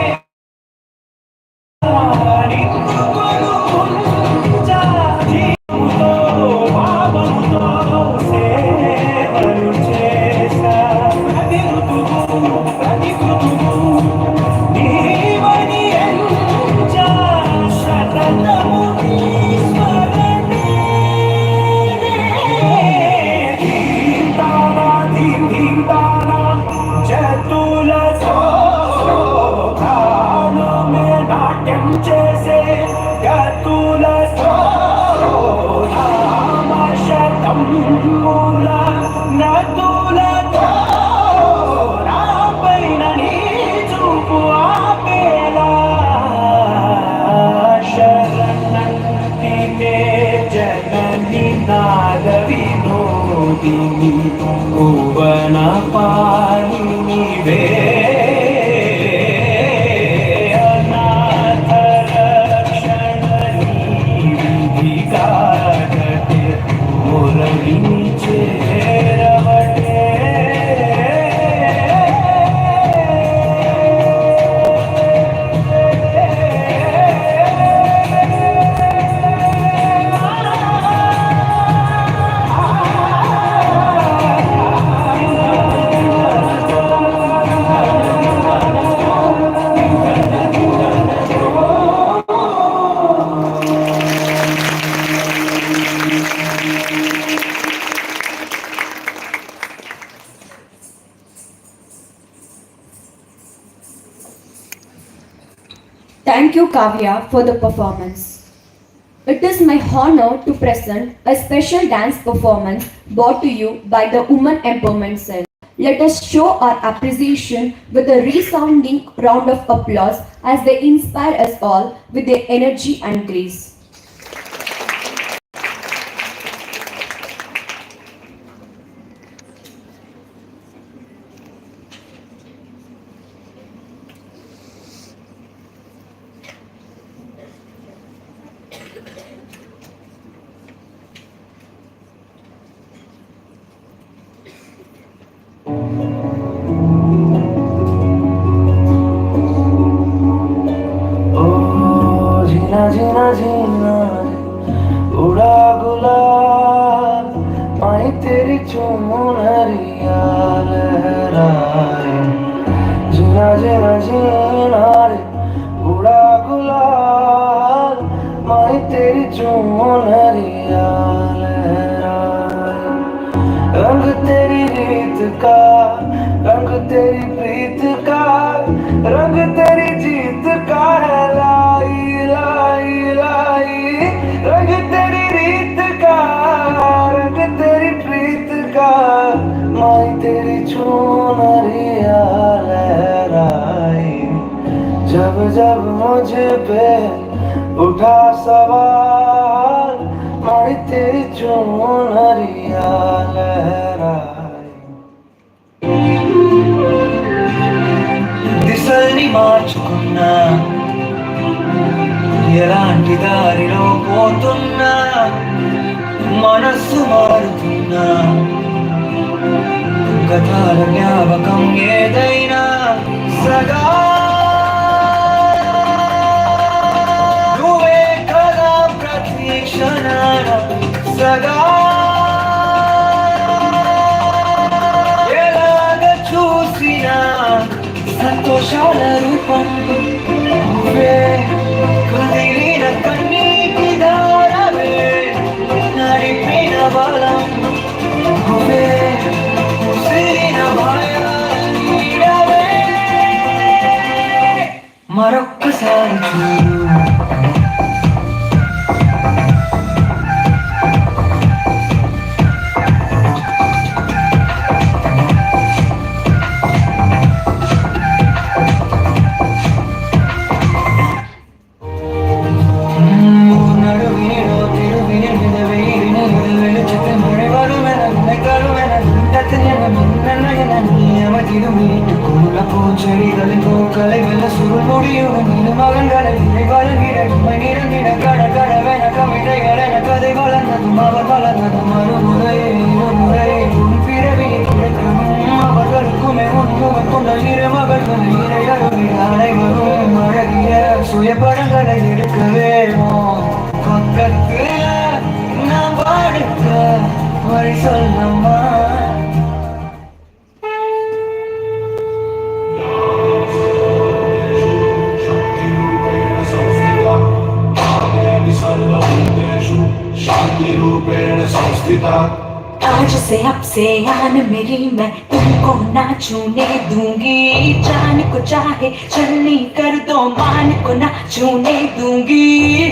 కోటిని భువన పాలిని వే అనాథ రక్షణ విధి కాగతే మురళిని చేరవటే Thank you, Kavya, for the performance. It is my honor to present a special dance performance brought to you by the Women Empowerment Cell. Let us show our appreciation with a resounding round of applause as they inspire us all with their energy and grace. जीना जीना उड़ा गुलाल माही तेरी चुनरिया लहराए जीना जीना जीना रे उड़ा गुलाल माही तेरी चुनरिया लहराए रंग तेरी रीत का रंग तेरी प्रीत का रंग तेरी जीत का है लाई लाई लाई रंग तेरी रीत का रंग तेरी प्रीत का माई तेरी चुनरिया लहराई जब जब मुझ पे उठा सवाल माई तेरी चुनरिया लहराई దిశల్ని మార్చుకున్నా ఎలాంటి దారిలో పోతున్నా మనస్సు మారుతున్నా గతాల జ్ఞాపకం ఏదైనా సదా నువ్వే కదా ప్రతి క్షణాన సదా చూసినా సంతోషాల రూపం నువ్వే కదిలిన కన్నీటి దారవే నడిపిన బలం నువ్వే ముసిరిన భయాల నీడవే మరొక్కసారి చూడు செடிகளின் பூக்களை வெல்ல சுருள் முடியும் நீல மகன்களை இதை வழங்கிட உண்மை நிறங்கிட கட கடவென கவிதைகள் என கதை வளர்ந்ததும் அவர் வளர்ந்ததும் மறுமுறையே இருமுறையே உன் பிறவியை கிடைக்கணும் அவர்களுக்குமே உன் முகம் கொண்ட இரு மகள்கள் இறை அருகில் அனைவரும் அழகிய சுயப்படங்களை எடுக்கவே பக்கத்தில் நாம் பாடுக்க வழி சொல்லம்மா शांति रूपेण संस्थिता आज से अब से आन मेरी मैं तुमको ना छूने दूंगी जान को चाहे चलनी कर दो मान को ना छूने दूंगी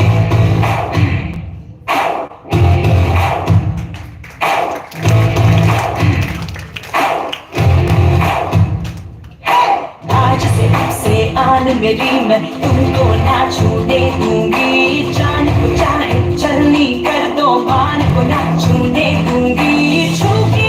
आज से आन मेरी मैं तुमको ना छूने दूंगी जान को चाहे चलनी कर दो मान को ना छूने दूंगी छूगी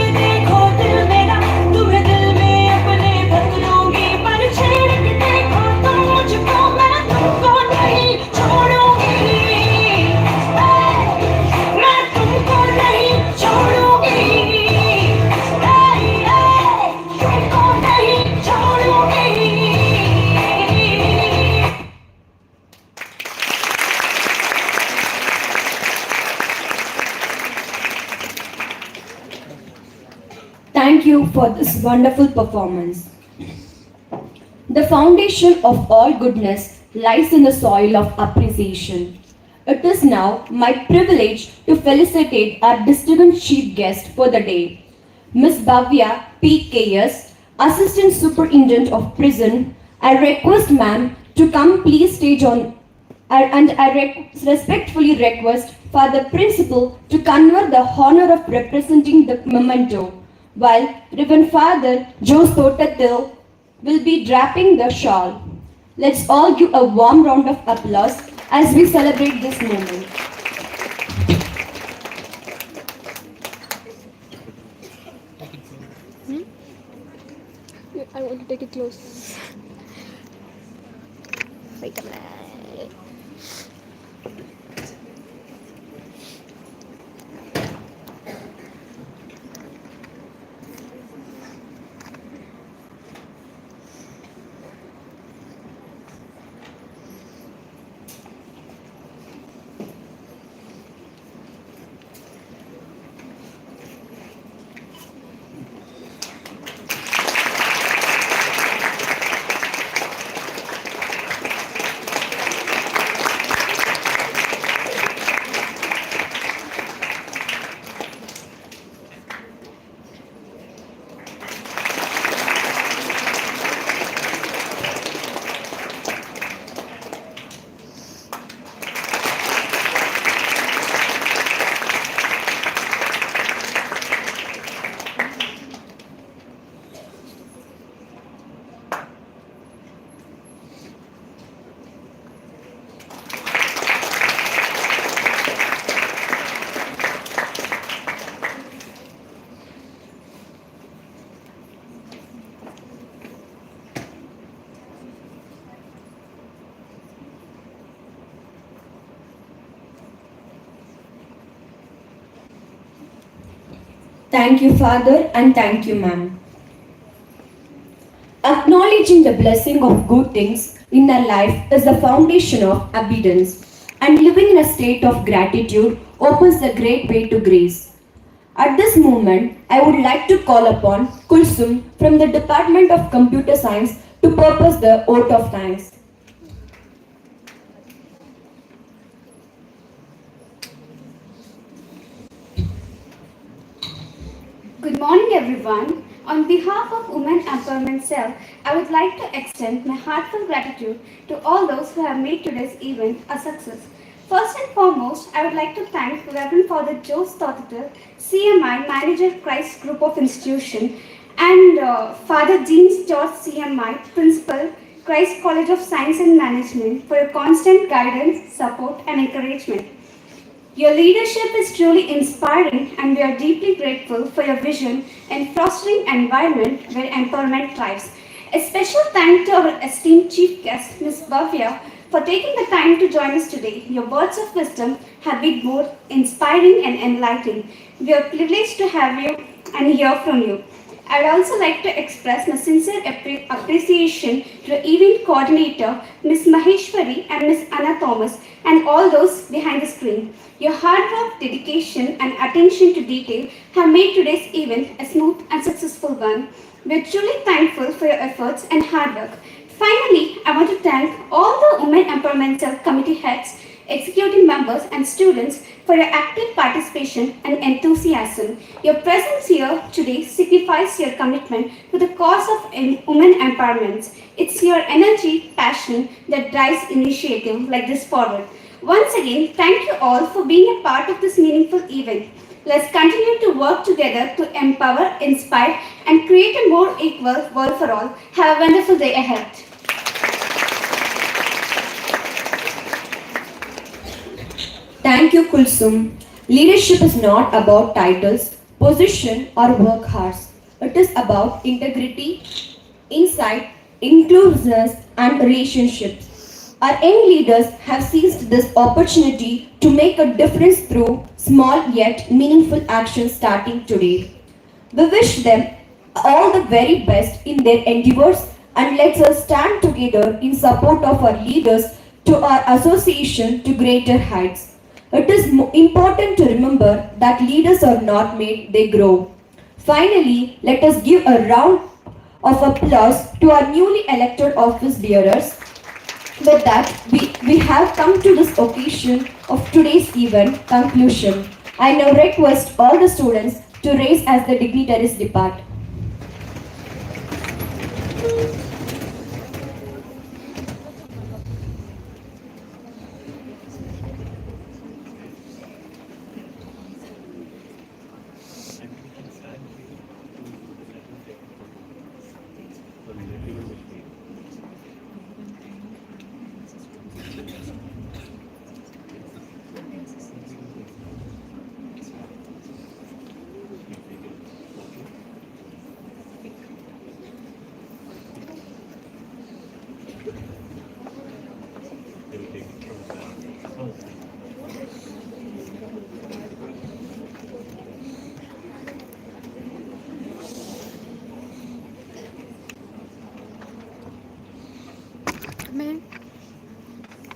Thank you for this wonderful performance. The foundation of all goodness lies in the soil of appreciation. It is now my privilege to felicitate our distinguished chief guest for the day, Ms. Bhavya P. K.S., Assistant Superintendent of Prison. I request ma'am to come please stage on and I respectfully request for the principal to confer the honor of representing the memento, while Reverend Father Jose Totatil will be draping the shawl. Let's all give a warm round of applause as we celebrate this moment. I want to take it close. Wait a minute. Thank you, Father, and thank you, ma'am. Acknowledging the blessing of good things in our life is the foundation of abundance, and living in a state of gratitude opens the great way to grace. At this moment, I would like to call upon Kulsum from the Department of Computer Science to purpose the oath of thanks. Good morning, everyone. On behalf of Women Empowerment Cell, I would like to extend my heartfelt gratitude to all those who have made today's event a success. First and foremost, I would like to thank Reverend Father Jose Totatil, CMI Manager, Christ Group of Institution, and Father James George, CMI Principal, Christ College of Science and Management, for your constant guidance, support, and encouragement. Your leadership is truly inspiring, and we are deeply grateful for your vision in fostering an environment where empowerment thrives. A special thank to our esteemed chief guest, Ms. Bhavya, for taking the time to join us today. Your words of wisdom have been both inspiring and enlightening. We are privileged to have you and hear from you. I would also like to express my sincere appreciation to the event coordinator, Ms. Maheshwari and Ms. Anna Thomas, and all those behind the screen. Your hard work, dedication, and attention to detail have made today's event a smooth and successful one. We are truly thankful for your efforts and hard work. Finally, I want to thank all the Women Empowerment Cell committee heads, executive members, and students for your active participation and enthusiasm. Your presence here today signifies your commitment to the cause of women empowerment. It's your energy, passion that drives initiative like this forward. Once again, thank you all for being a part of this meaningful event. Let's continue to work together to empower, inspire, and create a more equal world for all. Have a wonderful day ahead. Thank you, Kulsum. Leadership is not about titles, position, or work hours. It is about integrity, insight, inclusiveness, and relationships. Our young leaders have seized this opportunity to make a difference through small yet meaningful actions starting today. We wish them all the very best in their endeavors, and let us stand together in support of our leaders to our association to greater heights. It is important to remember that leaders are not made, they grow. Finally, let us give a round of applause to our newly elected office bearers. With that, we have come to this occasion of today's event conclusion. I now request all the students to rise as the dignitaries depart.